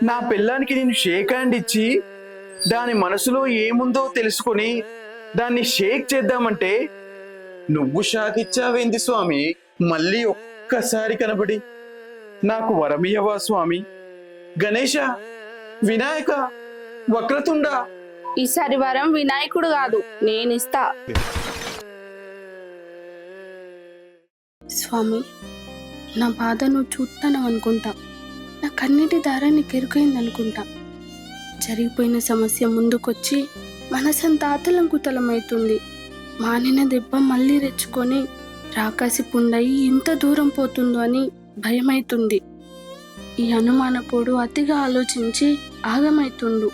నా పిల్లానికి నేను shake hand ఇచ్చి దాని మనసులో ఏముందో తెలుసుకొని దాన్ని షేక్ చేద్దామంటే నువ్వు షాక్ ఇచ్చావేంది స్వామి? మళ్ళీ ఒక్కసారి కనబడి నాకు వరమియవా స్వామి? గణేశ, వినాయక, వక్రతుండ. ఈసారి వరం వినాయకుడు కాదు, నేనిస్తా. స్వామి, నా బాధ నువ్వు చూస్తాను అనుకుంటా. నా కన్నీటి దారా నీకు ఎరుకైంది అనుకుంటా. జరిగిపోయిన సమస్య ముందుకొచ్చి మనసంతా ఆతలంకుతలమవుతుంది. మానిన దెబ్బ మళ్ళీ రెచ్చుకొని రాకాసి పుండయి ఇంత దూరం పోతుందో అని భయమైతుంది. ఈ అనుమానపోడు అతిగా ఆలోచించి ఆగమైతుండు.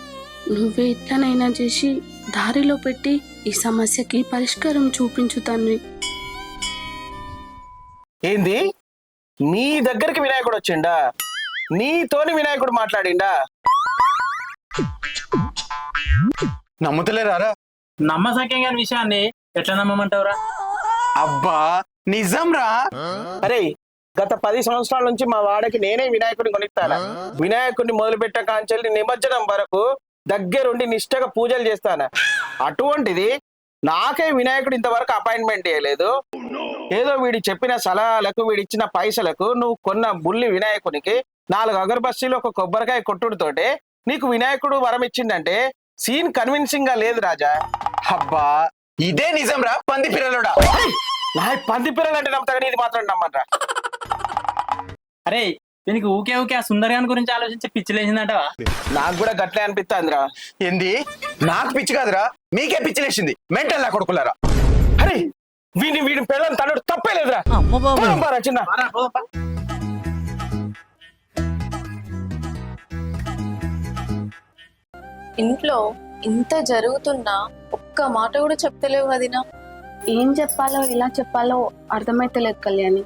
నువ్వే ఎట్లనైనా చేసి దారిలో పెట్టి ఈ సమస్యకి పరిష్కారం చూపించు తండ్రి. ఏంది? నీ దగ్గరికి వినాయకుడు వచ్చిండా? నీతోని వినాయకుడు మాట్లాడిండా? నమ్ముతలేరారా? నమ్మసక్యం కాని విషయాన్ని ఎట్లా నమ్మమంటావురా? అబ్బా నిజం రా. అరే, గత 10 సంవత్సరాల నుంచి మా వాడకి నేనే వినాయకుడిని కొనిస్తాను. వినాయకుడిని మొదలు పెట్ట కాంచెల్లి నిమజ్జనం వరకు దగ్గరుండి నిష్టగా పూజలు చేస్తాను. అటువంటిది నాకే వినాయకుడు ఇంతవరకు అపాయింట్మెంట్ ఇవ్వలేదు. ఏదో వీడి చెప్పిన సలహాలకు, వీడిచ్చిన పైసలకు నువ్వు కొన్న బుల్లి వినాయకునికి 4 అగరబస్తీలు ఒక కొబ్బరికాయ కొట్టుడుతోటే నీకు వినాయకుడు వరం ఇచ్చిందంటే సీన్ కన్విన్సింగ్ గా లేదు రాజా. అబ్బా ఇదే నిజం రా పంది పిల్లలుడా. నా పంది పిల్లలు అంటే నమ్ముతా, ఇది మాత్రం నమ్మరా? అరే, దీనికి ఊకే ఊకే ఆ సుందరగాని గురించి ఆలోచించి పిచ్చిలేసిందంటవా? నాకు కూడా గట్లే అనిపిస్తుందిరా. ఏంది? నాకు పిచ్చి కాదురా, మీకే పిచ్చి లేచింది. మెంటల్ నా కొడుకులారా. అరే, వీడి పిల్లలు తనుడు తప్పే లేదురా. చిన్న ఇంట్లో ఇంత జరుగుతున్నా ఒక్క మాట కూడా చెప్తలేవు వదినా. ఏం చెప్పాలో ఎలా చెప్పాలో అర్థమైతలేదు కళ్యాణి.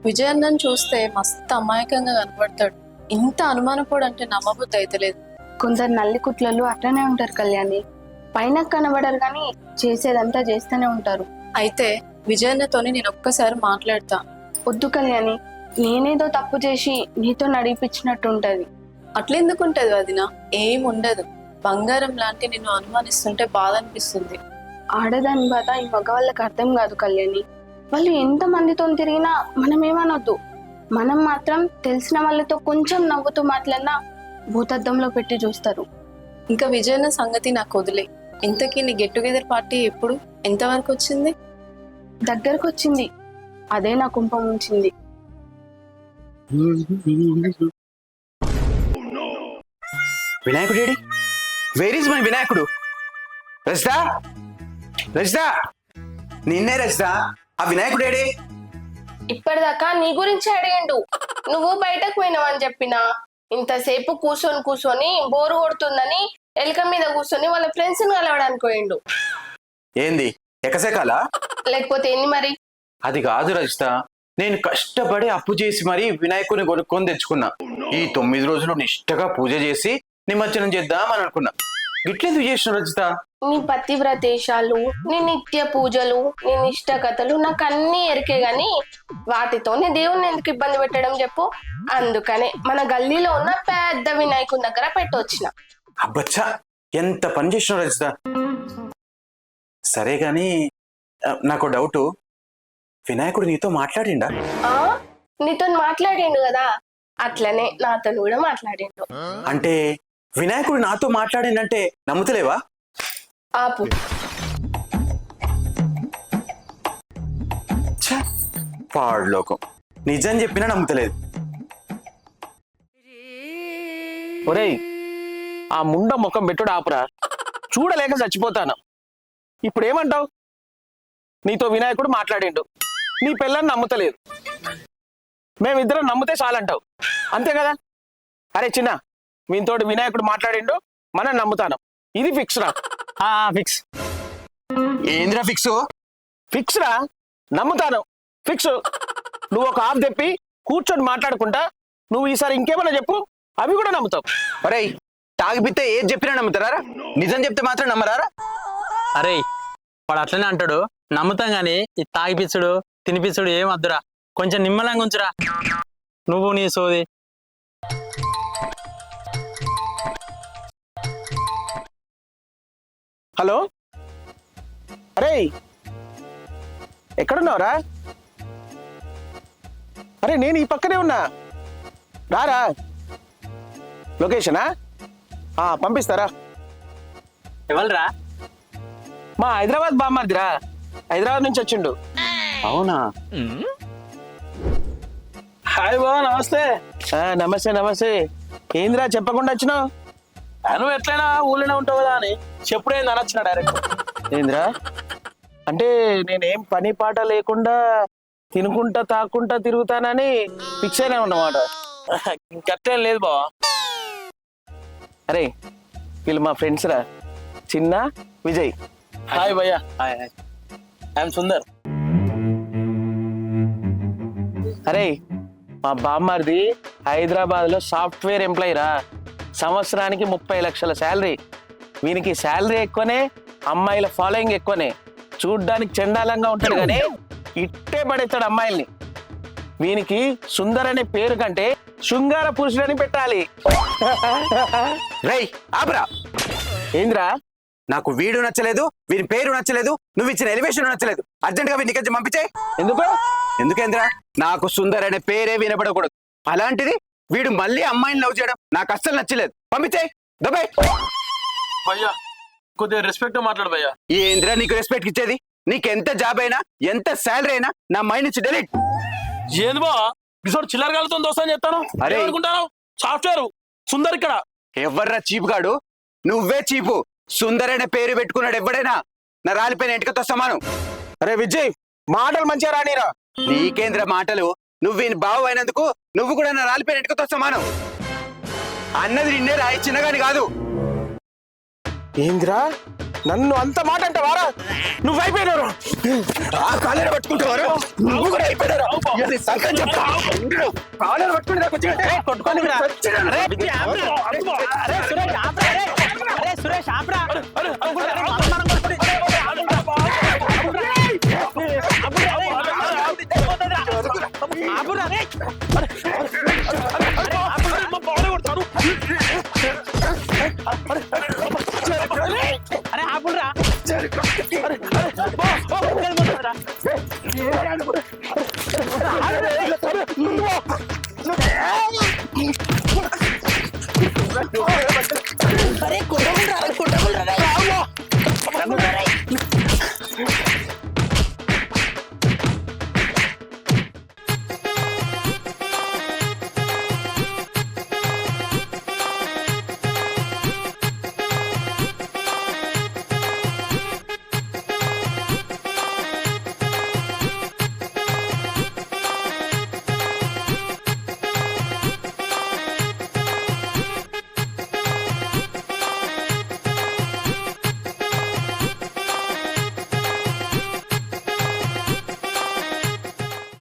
విజయన్నను చూస్తే మస్తు అమాయకంగా కనపడతాడు. ఇంత అనుమానపోడు అంటే నమ్మబుద్ధి అయితలేదు. కొందరు నల్లి కుట్లలు అట్లనే ఉంటారు కళ్యాణి. పైన కనబడరు కానీ చేసేదంతా చేస్తూనే ఉంటారు. అయితే విజయన్నతోని నేను ఒక్కసారి మాట్లాడతా. వద్దు కళ్యాణి, నేనేదో తప్పు చేసి నీతో నడిపించినట్టు ఉంటది. అట్లెందుకుంటది వదినా? ఏముండదు. బంగారం లాంటి నిన్ను అనుమానిస్తుంటే బాధ అనిపిస్తుంది. ఆడదాని బాధ ఈ మగవాళ్ళకి అర్థం కాదు కళ్యాణి. వాళ్ళు ఎంత మందితో తిరిగినా మనం ఏమనొద్దు. మనం మాత్రం తెలిసిన వాళ్ళతో కొంచెం నవ్వుతూ మాట్లాడినా భూతద్దంలో పెట్టి చూస్తారు. ఇంకా విజయన్న సంగతి నాకు వదిలే. ఇంతకీ నీ గెట్ టుగెదర్ పార్టీ ఎప్పుడు, ఎంతవరకు వచ్చింది? దగ్గరకు వచ్చింది, అదే నా కుంపం ఉంచింది. వినాయకుడు ఏడి? వేర్ ఈజ్ మై వినాయకుడు? రజిత, రజిత, నిన్నే రజిత. ఆ వినాయకుడు ఏడే? ఇప్పటిదాకా నీ గురించి అడిగిండు. నువ్వు బయటకు పోయినావని చెప్పినా ఇంతసేపు కూర్చొని బోరు కొడుతుందని ఎలుక మీద కూర్చొని వాళ్ళ ఫ్రెండ్స్ ని కలవడానికి పోయిండు. ఏంది ఎకసెకాలా? లేకపోతే ఏంది మరి? అది కాదు రజిత, నేను కష్టపడి అప్పు చేసి మరి వినాయకుడిని కొనుక్కొని తెచ్చుకున్నా. ఈ 9 రోజులు నిష్టగా పూజ చేసి నిమజ్జనం చేద్దామని అనుకున్నా. గిట్లెందుకు చేసిన రజిత? నీ పతివ్రతేశాలు, నీ నిత్య పూజలు, నీ నిష్ట కథలు నాకు అన్ని ఎరికే గాని వాటితోనే దేవుణ్ణి ఎందుకు ఇబ్బంది పెట్టడం చెప్పు. అందుకనే మన గల్లీలో ఉన్న పెద్ద వినాయకుని దగ్గర పెట్టొచ్చిన. అబ్బచ్చా, ఎంత పని చేసిన రజిత. సరే గాని నాకు డౌట్, వినాయకుడు నీతో మాట్లాడిండా? నీతో మాట్లాడిండు కదా, అట్లనే నాతో కూడా మాట్లాడిండు. అంటే వినాయకుడు నాతో మాట్లాడిందంటే నమ్ముతలేవా? ఆపు. పాడులోకం, నిజం చెప్పినా నమ్ముతలేదు. ఒరేయ్, ఆ ముండ ముఖం పెట్టుడు ఆపురా. చూడలేక చచ్చిపోతాను. ఇప్పుడు ఏమంటావు? నీతో వినాయకుడు మాట్లాడిండు, నీ పిల్లని నమ్ముతలేదు, మేమిద్దరం నమ్మితే చాలంటావు, అంతే కదా? అరే చిన్న, వీనితోటి వినాయకుడు మాట్లాడిండు, మనం నమ్ముతాను. ఇది ఫిక్స్ రా. ఫిక్స్. ఏంద్రా ఫిక్స్? ఫిక్స్ రా, నమ్ముతాను, ఫిక్స్. నువ్వు ఒక హాఫ్ తెప్పి కూర్చొని మాట్లాడుకుంటా. నువ్వు ఈసారి ఇంకేమన్నా చెప్పు, అవి కూడా నమ్ముతావు. ఒరేయ్, తాగిపితే ఏది చెప్పినా నమ్ముతారా? నిజం చెప్తే మాత్రం నమ్మరారా? అరే, వాడు అట్లనే అంటాడు, నమ్ముతాం గాని ఈ తాగిపిచ్చుడు తినిపిచ్చుడు ఏం వద్దురా. కొంచెం నిమ్మలంగా ఉంచురా నువ్వు నీ సోది. హలో, అరే ఎక్కడున్నావురా? అరే నేను ఈ పక్కనే ఉన్నా, రారా. లొకేషనా? పంపిస్తారా? ఎవరురా? మా హైదరాబాద్ బామ్మర్దిరా, హైదరాబాద్ నుంచి వచ్చిండు. అవునా? హాయ్ బా, నమస్తే. నమస్తే నమస్తే. ఏందిరా చెప్పకుండా వచ్చినావు? నువ్వు ఎట్లయినా ఊళ్ళోనే ఉంటావు కదా అని చెప్పుడేంది అనొచ్చిన డైరెక్ట్. ఏందిరా అంటే నేనేం పని పాట లేకుండా తినుకుంటా తాకుంటా తిరుగుతానని ఫిక్స్ అయినా ఉన్నమాట. గట్టేం లేదు బావా. అరే వీళ్ళు మా ఫ్రెండ్స్ రా, చిన్న విజయ్. హాయ్ భయ్యా, హాయ్ హాయ్. ఐఎమ్ సుందర్. అరే మా బామ్మారిది హైదరాబాద్ లో సాఫ్ట్వేర్ ఎంప్లాయీ రా, సంవత్సరానికి 30 లక్షల శాలరీ. వీనికి శాలరీ ఎక్కువనే, అమ్మాయిల ఫాలోయింగ్ ఎక్కువనే. చూడ్డానికి చండాలంగా ఉంటాడు కానీ ఇట్టే పడేస్తాడు అమ్మాయిల్ని. వీనికి సుందర్ అనే పేరు కంటే శృంగార పురుషుడని పెట్టాలి. రేయ్ ఆబ్రా, ఏంద్రా? నాకు వీడు నచ్చలేదు, వీని పేరు నచ్చలేదు, నువ్వు ఇచ్చిన ఎలివేషన్ నచ్చలేదు. అర్జెంట్ గా వీడిని ఇక్కడి నుంచి పంపించే. ఎందుకు? ఎందుకేంద్రా? నాకు సుందర్ అనే పేరే వినపడకూడదు. అలాంటిది వీడు మళ్ళీ అమ్మాయిని లవ్ చేయడం నాకు అస్సలు నచ్చలేదు. పంపించే దబాయ్. భయ్యా కొద్దిగా రెస్పెక్ట్ మాట్లాడు భయ్యా. ఏంద్రా నీకు రెస్పెక్ట్ ఇచ్చేది? నీకెంత జాబ్ అయినా ఎంత శాలరీ అయినా నా మైండ్ నుంచి డెలీట్. ఏంది బావా ఇసోడు చిల్లర గాలితో దోస్తం చెప్తాను. అరే. అనుకుంటాను సాఫ్ట్వేర్ సుందర్ ఇక్కడ. ఎవర్రా చీప్ గాడు? నువ్వే చీపు. సుందర్ అనే పేరు పెట్టుకున్నాడు ఎవడైనా నా రాలిపోయిన ఎంటికతో సమానం. అరే విజయ్, మాటలు మంచిగా రానిరా. నీకేంద్ర మాటలు? నువ్వు వీని బావు అయినందుకు నువ్వు కూడా నా రాలిపోయిన ఎంటికతో సమానం. అన్నది నిన్నే రాయి, చిన్నగాని కాదు. ఏంద్రా నన్ను అంత మాట అంటావారా? నువ్వు అయిపోయినారు. ఆ కాలేరు పట్టుకుంటావారు, నువ్వు కూడా అయిపోయారు. ఇది సంగతి చెప్తా. కాలేరు పట్టుకుంటే నాకు వచ్చి- ఏయ్, కొట్టుకొని రా. అరే సురేష్ ఆపరా, అరే సురేష్ ఆపరా. అరే ఆపురా. అరే